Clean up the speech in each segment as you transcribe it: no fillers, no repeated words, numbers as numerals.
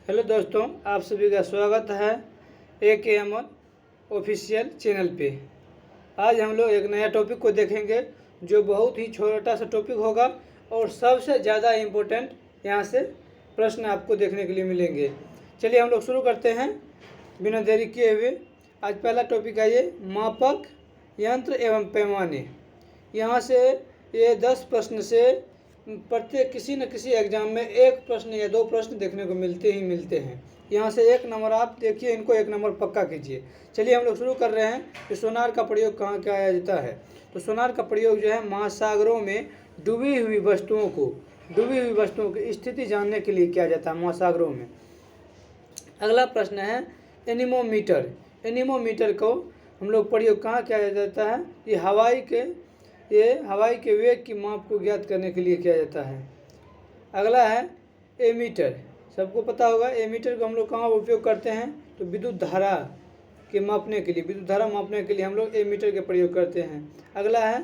Hello दोस्तों, आप सभी का स्वागत है AKM ऑफिशियल चैनल पे। आज हम लोग एक नया टॉपिक को देखेंगे जो बहुत ही छोटा सा टॉपिक होगा और सबसे ज़्यादा इम्पोर्टेंट यहाँ से प्रश्न आपको देखने के लिए मिलेंगे। चलिए हम लोग शुरू करते हैं बिना देरी किए हुए। आज पहला टॉपिक है ये मापक यंत्र एवं पैमाने। यहाँ से ये 10 प्रश्न से प्रत्येक किसी न किसी एग्जाम में एक प्रश्न या दो प्रश्न देखने को मिलते हैं। यहाँ से एक नंबर आप देखिए, इनको एक नंबर पक्का कीजिए। चलिए हम लोग शुरू कर रहे हैं कि सोनार का प्रयोग कहाँ किया जाता है। तो सोनार का प्रयोग जो है महासागरों में डूबी हुई वस्तुओं की स्थिति जानने के लिए किया जाता है महासागरों में। अगला प्रश्न है एनीमोमीटर। एनीमोमीटर को हम लोग प्रयोग कहाँ किया जाता है। ये हवाई के वेग की माप को ज्ञात करने के लिए किया जाता है। अगला है एमीटर। सबको पता होगा एमीटर को हम लोग कहाँ उपयोग करते हैं, तो विद्युत धारा मापने के लिए हम लोग एमीटर का प्रयोग करते हैं। अगला है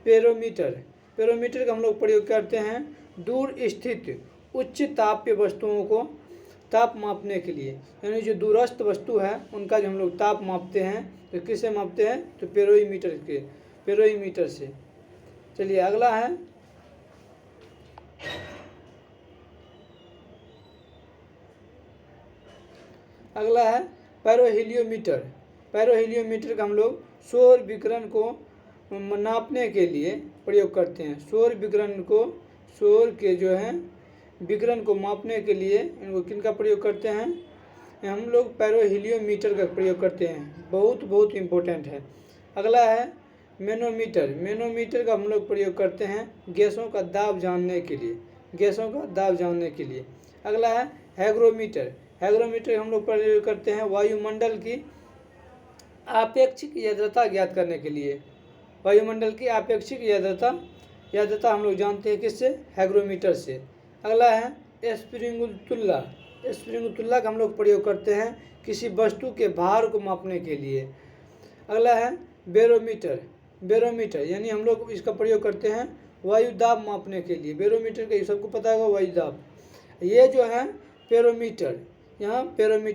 पेरोमीटर। पेरोमीटर का हम लोग प्रयोग करते हैं दूर स्थित उच्च ताप्य वस्तुओं को ताप मापने के लिए, यानी जो दूरस्थ वस्तु है उनका जो हम लोग ताप मापते हैं तो किससे मापते हैं, तो पेरोमीटर से। चलिए अगला है पैरोहीलियोमीटर। पैरोहीलियोमीटर का हम लोग शोर विकिरण को नापने के लिए प्रयोग करते हैं। शोर के जो है विकिरण को मापने के लिए इनको किनका प्रयोग करते हैं, हम लोग पैरोहीलियोमीटर का प्रयोग करते हैं। बहुत इम्पोर्टेंट है। अगला है मैनोमीटर। मैनोमीटर का हम लोग प्रयोग करते हैं गैसों का दाब जानने के लिए। अगला है हैग्रोमीटर। हैग्रोमीटर हम लोग प्रयोग करते हैं वायुमंडल की आपेक्षिक आर्द्रता ज्ञात करने के लिए। वायुमंडल की आपेक्षिक आर्द्रता हम लोग जानते हैं किससे, हैग्रोमीटर से। अगला है स्प्रिंगुतुल्ला। स्प्रिंगुतुल्ला का हम लोग प्रयोग करते हैं किसी वस्तु के भार को मापने के लिए। अगला है बैरोमीटर यानी हम लोग इसका प्रयोग करते हैं वायु दाब मापने के लिए। बैरोमीटर का सबको पता होगा वायु दाब। ये जो है पैरोमीटर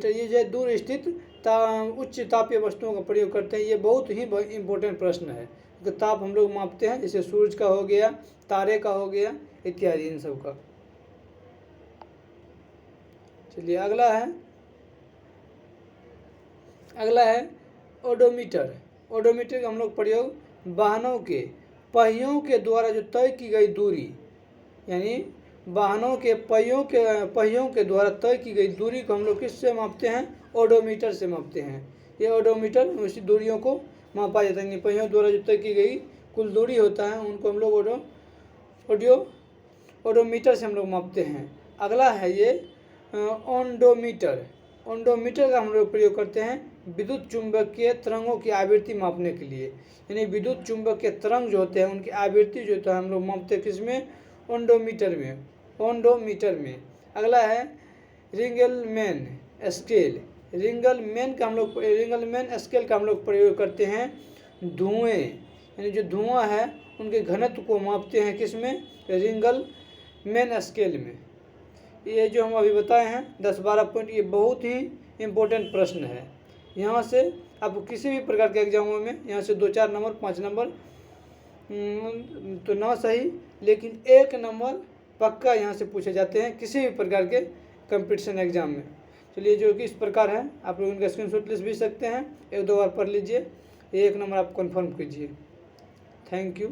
ये जो दूर स्थित उच्च तापीय वस्तुओं का प्रयोग करते हैं। ये बहुत ही इम्पोर्टेंट प्रश्न है। तो ताप हम लोग मापते हैं, जैसे सूरज का हो गया, तारे का हो गया इत्यादि इन सब का। चलिए अगला है ओडोमीटर। ओडोमीटर का हम लोग प्रयोग वाहनों के पहियों के द्वारा जो तय की गई दूरी, यानी वाहनों के पहियों के द्वारा तय की गई दूरी को हम लोग किससे मापते हैं, ओडोमीटर से मापते हैं। ये ओडोमीटर उसी दूरियों को मापा जाता है। पहियों द्वारा जो तय की गई कुल दूरी होता है उनको हम लोग ओडोमीटर से हम लोग मापते हैं। अगला है ये ओंडोमीटर। ओंडोमीटर का हम लोग प्रयोग करते हैं विद्युत चुंबकीय तरंगों की आवृत्ति मापने के लिए, यानी विद्युत चुंबकीय तरंग जो होते हैं उनकी आवृत्ति जो होता है हम लोग मापते हैं किसमें, ओंडोमीटर में। अगला है रिंगलमैन स्केल। रिंगलमैन स्केल का हम लोग प्रयोग करते हैं धुएं, यानी जो धुआं है उनके घनत्व को मापते हैं किसमें, रिंगलमैन स्केल में। ये जो हम अभी बताए हैं 10-12 पॉइंट, ये बहुत ही इम्पोर्टेंट प्रश्न है। यहाँ से आपको किसी भी प्रकार के एग्जामों में यहाँ से 2-4 नंबर 5 नंबर तो ना सही, लेकिन 1 नंबर पक्का यहाँ से पूछे जाते हैं किसी भी प्रकार के कंपटीशन एग्जाम में। चलिए जो कि इस प्रकार है, आप लोग इनका स्क्रीनशॉट ले सकते हैं, 1-2 बार पढ़ लीजिए, 1 नंबर आप कंफर्म कीजिए। Thank you.